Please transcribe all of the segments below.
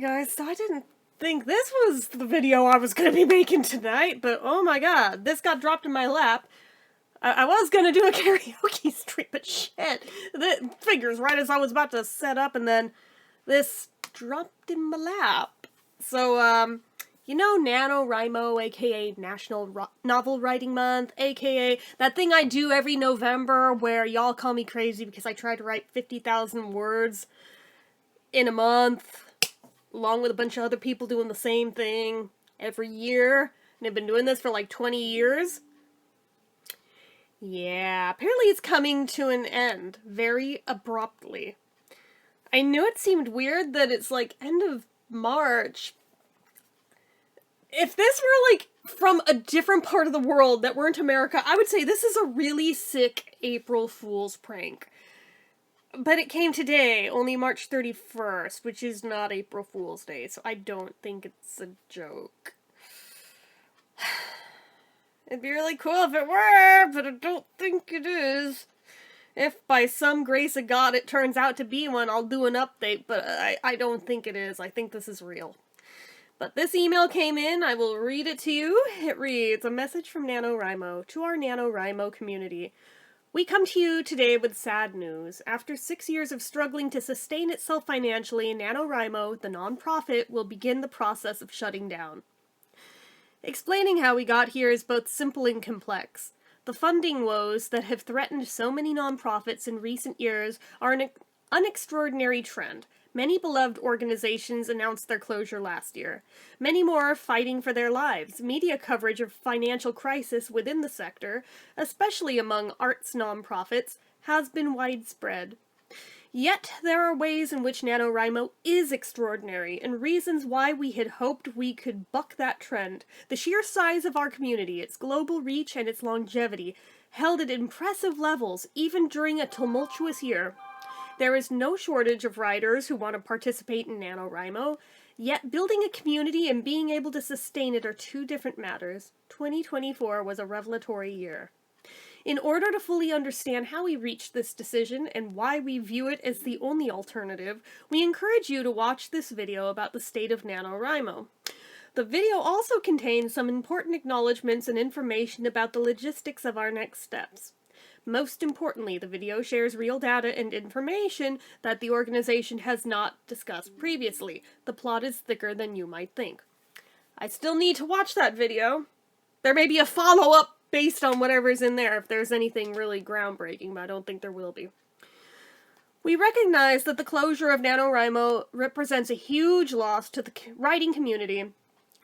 guys, so I didn't think this was the video I was gonna be making tonight, but oh my god, this got dropped in my lap. I was gonna do a karaoke stream, but shit, the figures right as I was about to set up, and then this dropped in my lap. So, you know NaNoWriMo, aka National Novel Writing Month, aka that thing I do every November where y'all call me crazy because I try to write 50,000 words in a month, along with a bunch of other people doing the same thing every year, and I've been doing this for like 20 years. Yeah, apparently it's coming to an end very abruptly. I knew it seemed weird that it's like end of March. If this were like from a different part of the world that weren't America, I would say this is a really sick April Fool's prank. But it came today, only March 31st, which is not April Fool's Day, so I don't think it's a joke. It'd be really cool if it were, but I don't think it is. If by some grace of God it turns out to be one, I'll do an update, but I don't think it is. I think this is real. But this email came in, I will read it to you. It reads, a message from NaNoWriMo to our NaNoWriMo community. We come to you today with sad news. After 6 years of struggling to sustain itself financially, NaNoWriMo, the nonprofit, will begin the process of shutting down. Explaining how we got here is both simple and complex. The funding woes that have threatened so many nonprofits in recent years are an extraordinary trend. Many beloved organizations announced their closure last year. Many more are fighting for their lives. Media coverage of financial crisis within the sector, especially among arts nonprofits, has been widespread. Yet, there are ways in which NaNoWriMo is extraordinary, and reasons why we had hoped we could buck that trend. The sheer size of our community, its global reach, and its longevity, held at impressive levels, even during a tumultuous year. There is no shortage of writers who want to participate in NaNoWriMo, yet building a community and being able to sustain it are two different matters. 2024 was a revelatory year. In order to fully understand how we reached this decision and why we view it as the only alternative, we encourage you to watch this video about the state of NaNoWriMo. The video also contains some important acknowledgments and information about the logistics of our next steps. Most importantly, the video shares real data and information that the organization has not discussed previously. The plot is thicker than you might think. I still need to watch that video. There may be a follow-up based on whatever's in there if there's anything really groundbreaking, but I don't think there will be. We recognize that the closure of NaNoWriMo represents a huge loss to the writing community,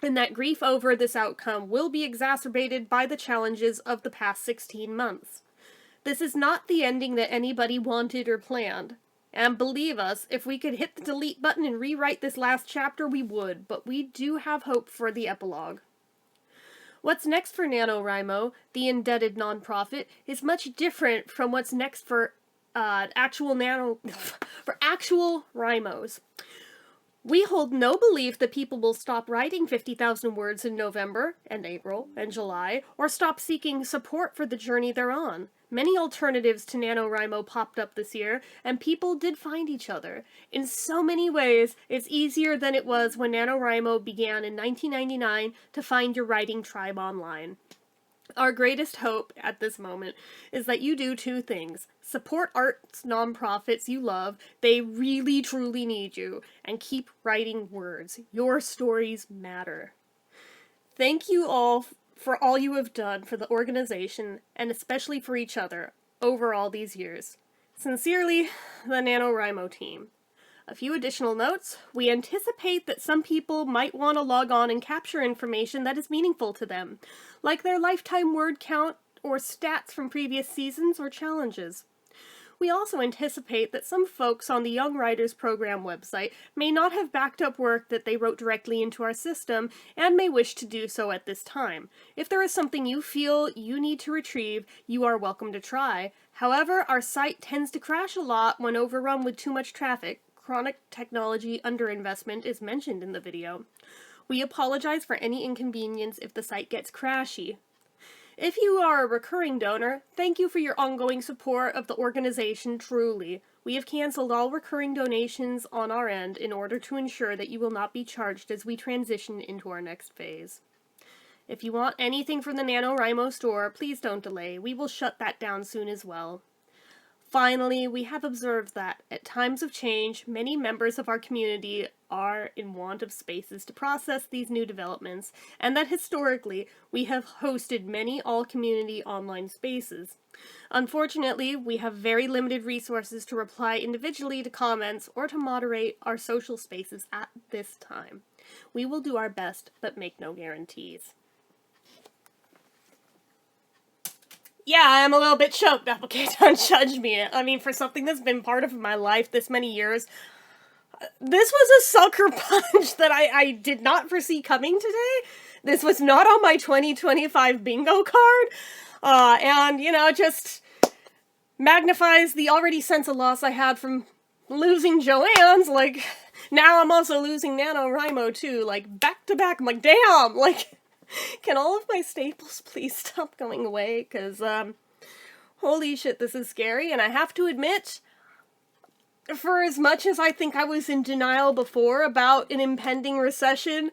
and that grief over this outcome will be exacerbated by the challenges of the past 16 months. This is not the ending that anybody wanted or planned. And believe us, if we could hit the delete button and rewrite this last chapter, we would, but we do have hope for the epilogue. What's next for NaNoWriMo, the indebted nonprofit, is much different from what's next for actual Rhymos. We hold no belief that people will stop writing 50,000 words in November and April and July, or stop seeking support for the journey they're on. Many alternatives to NaNoWriMo popped up this year, and people did find each other. In so many ways, it's easier than it was when NaNoWriMo began in 1999 to find your writing tribe online. Our greatest hope at this moment is that you do two things. Support arts nonprofits you love, they really truly need you, and keep writing words. Your stories matter. Thank you all for all you have done for the organization, and especially for each other, over all these years. Sincerely, the NaNoWriMo team. A few additional notes. We anticipate that some people might want to log on and capture information that is meaningful to them, like their lifetime word count or stats from previous seasons or challenges. We also anticipate that some folks on the Young Writers Program website may not have backed up work that they wrote directly into our system and may wish to do so at this time. If there is something you feel you need to retrieve, you are welcome to try. However, our site tends to crash a lot when overrun with too much traffic. Chronic technology underinvestment is mentioned in the video. We apologize for any inconvenience if the site gets crashy. If you are a recurring donor, thank you for your ongoing support of the organization truly. We have canceled all recurring donations on our end in order to ensure that you will not be charged as we transition into our next phase. If you want anything from the NaNoWriMo store, please don't delay. We will shut that down soon as well. Finally, we have observed that, at times of change, many members of our community are in want of spaces to process these new developments, and that historically, we have hosted many all-community online spaces. Unfortunately, we have very limited resources to reply individually to comments or to moderate our social spaces at this time. We will do our best, but make no guarantees. Yeah, I'm a little bit choked up, okay? Don't judge me. I mean, for something that's been part of my life this many years, this was a sucker punch that I did not foresee coming today. This was not on my 2025 bingo card, and, you know, just magnifies the already sense of loss I had from losing Joanne's. Like, now I'm also losing NaNoWriMo, too, like, back to back. I'm like, damn, like... Can all of my staples please stop going away? Because, holy shit, this is scary. And I have to admit, for as much as I think I was in denial before about an impending recession,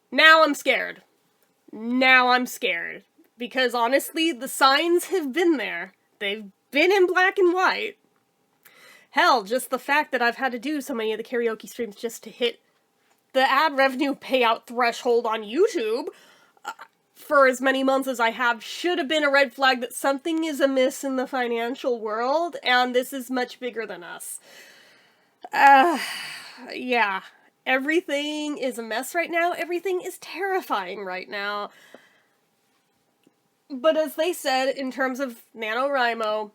now I'm scared. Now I'm scared. Because honestly, the signs have been there. They've been in black and white. Hell, just the fact that I've had to do so many of the karaoke streams just to hit the ad revenue payout threshold on YouTube for as many months as I have should have been a red flag that something is amiss in the financial world, and this is much bigger than us. Yeah. Everything is a mess right now. Everything is terrifying right now. But as they said, in terms of NaNoWriMo,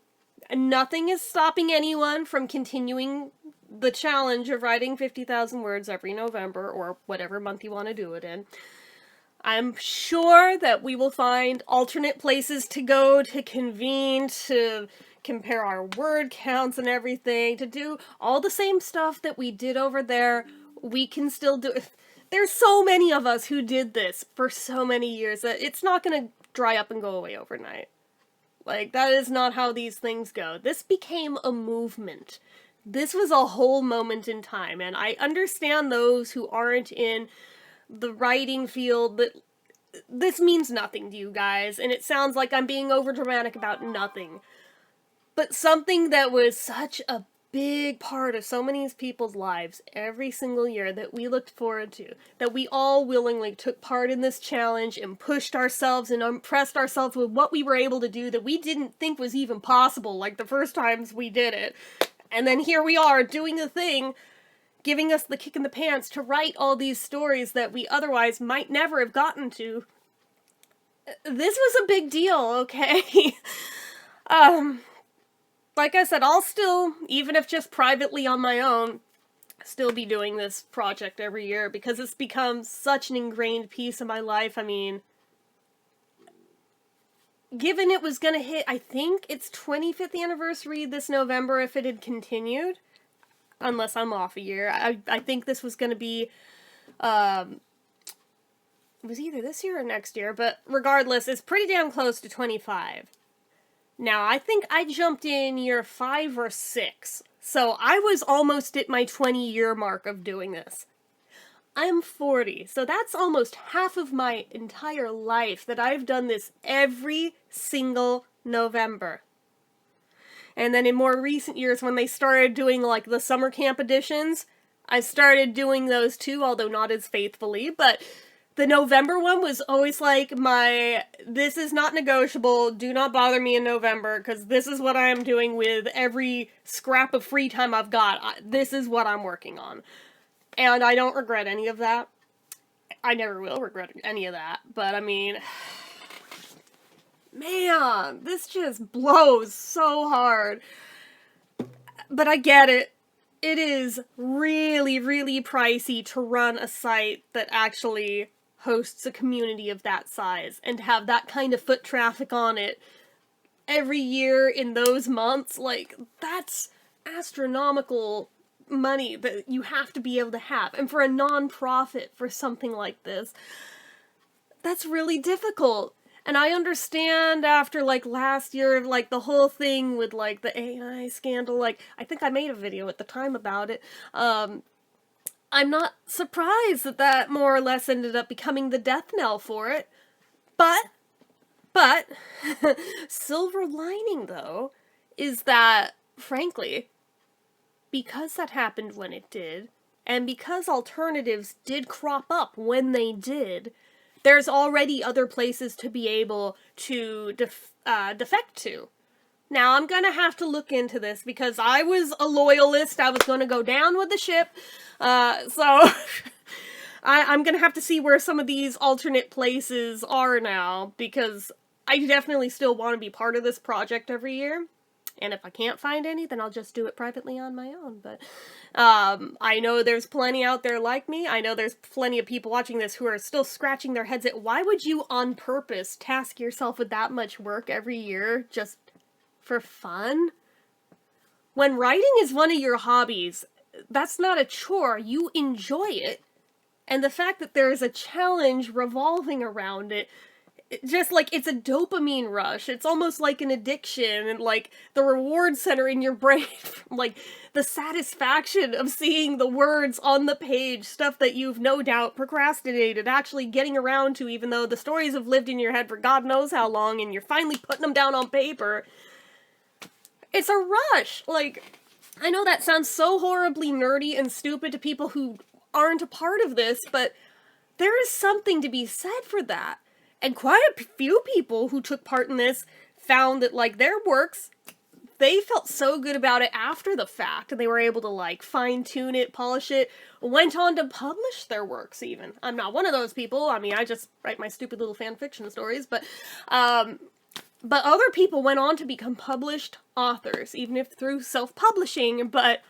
nothing is stopping anyone from continuing the challenge of writing 50,000 words every November, or whatever month you want to do it in. I'm sure that we will find alternate places to go, to convene, to compare our word counts and everything, to do all the same stuff that we did over there. We can still do it. There's so many of us who did this for so many years that it's not going to dry up and go away overnight. Like, that is not how these things go. This became a movement. This was a whole moment in time, and I understand those who aren't in the writing field, but this means nothing to you guys, and it sounds like I'm being overdramatic about nothing. But something that was such a big part of so many people's lives every single year that we looked forward to, that we all willingly took part in this challenge and pushed ourselves and impressed ourselves with what we were able to do that we didn't think was even possible, like the first times we did it. And then here we are, doing the thing, giving us the kick in the pants to write all these stories that we otherwise might never have gotten to. This was a big deal, okay? Like I said, I'll still, even if just privately on my own, still be doing this project every year, because it's become such an ingrained piece of my life. I mean, given it was gonna hit, I think its 25th anniversary this November if it had continued. Unless I'm off a year. I think this was gonna be, it was either this year or next year, but regardless, it's pretty damn close to 25. Now, I think I jumped in year 5 or 6, so I was almost at my 20-year mark of doing this. I'm 40, so that's almost half of my entire life that I've done this every single November. And then in more recent years, when they started doing, like, the summer camp editions, I started doing those too, although not as faithfully, but the November one was always like my, this is not negotiable, do not bother me in November, because this is what I am doing with every scrap of free time I've got. This is what I'm working on. And I don't regret any of that. I never will regret any of that. But, I mean, man, this just blows so hard. But I get it. It is really, really pricey to run a site that actually hosts a community of that size and to have that kind of foot traffic on it every year in those months. Like, that's astronomical money that you have to be able to have. And for a non-profit for something like this, that's really difficult. And I understand after, like, last year, like, the whole thing with, like, the AI scandal, like, I think I made a video at the time about it. I'm not surprised that that more or less ended up becoming the death knell for it. But, silver lining, though, is that, frankly, because that happened when it did, and because alternatives did crop up when they did, there's already other places to be able to defect to. Now, I'm gonna have to look into this, because I was a loyalist, I was gonna go down with the ship, so I'm gonna have to see where some of these alternate places are now, because I definitely still want to be part of this project every year. And if I can't find any, then I'll just do it privately on my own. But I know there's plenty out there like me. I know there's plenty of people watching this who are still scratching their heads at why would you on purpose task yourself with that much work every year just for fun? When writing is one of your hobbies, that's not a chore. You enjoy it. And the fact that there is a challenge revolving around it, just like it's a dopamine rush. It's almost like an addiction, and like the reward center in your brain, like the satisfaction of seeing the words on the page, stuff that you've no doubt procrastinated, actually getting around to, even though the stories have lived in your head for God knows how long, and you're finally putting them down on paper. It's a rush. Like, I know that sounds so horribly nerdy and stupid to people who aren't a part of this, but there is something to be said for that. And quite a few people who took part in this found that, like, their works, they felt so good about it after the fact, and they were able to, like, fine-tune it, polish it, went on to publish their works, even. I'm not one of those people. I mean, I just write my stupid little fan fiction stories, but other people went on to become published authors, even if through self-publishing, but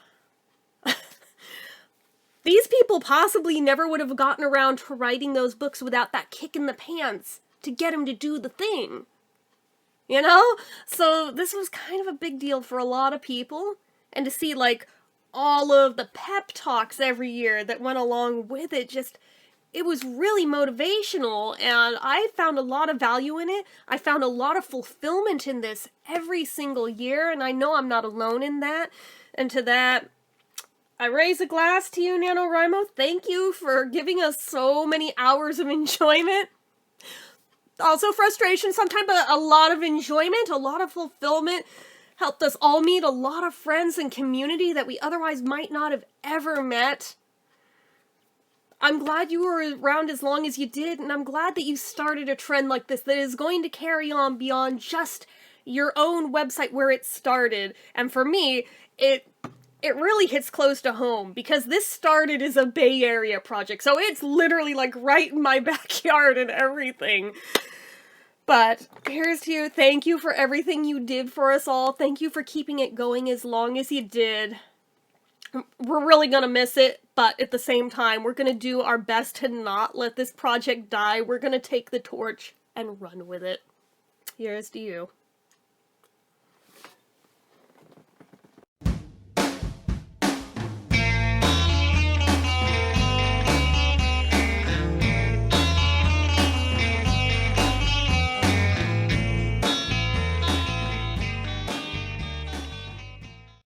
these people possibly never would have gotten around to writing those books without that kick in the pants to get them to do the thing. You know? So this was kind of a big deal for a lot of people. And to see, like, all of the pep talks every year that went along with it, just, it was really motivational, and I found a lot of value in it. I found a lot of fulfillment in this every single year, and I know I'm not alone in that. And to that, I raise a glass to you, NaNoWriMo. Thank you for giving us so many hours of enjoyment. Also frustration sometimes, but a lot of enjoyment, a lot of fulfillment. Helped us all meet a lot of friends and community that we otherwise might not have ever met. I'm glad you were around as long as you did, and I'm glad that you started a trend like this that is going to carry on beyond just your own website where it started. And for me, it really hits close to home, because this started as a Bay Area project, so it's literally, like, right in my backyard and everything. But here's to you. Thank you for everything you did for us all. Thank you for keeping it going as long as you did. We're really gonna miss it, but at the same time, we're gonna do our best to not let this project die. We're gonna take the torch and run with it. Here's to you.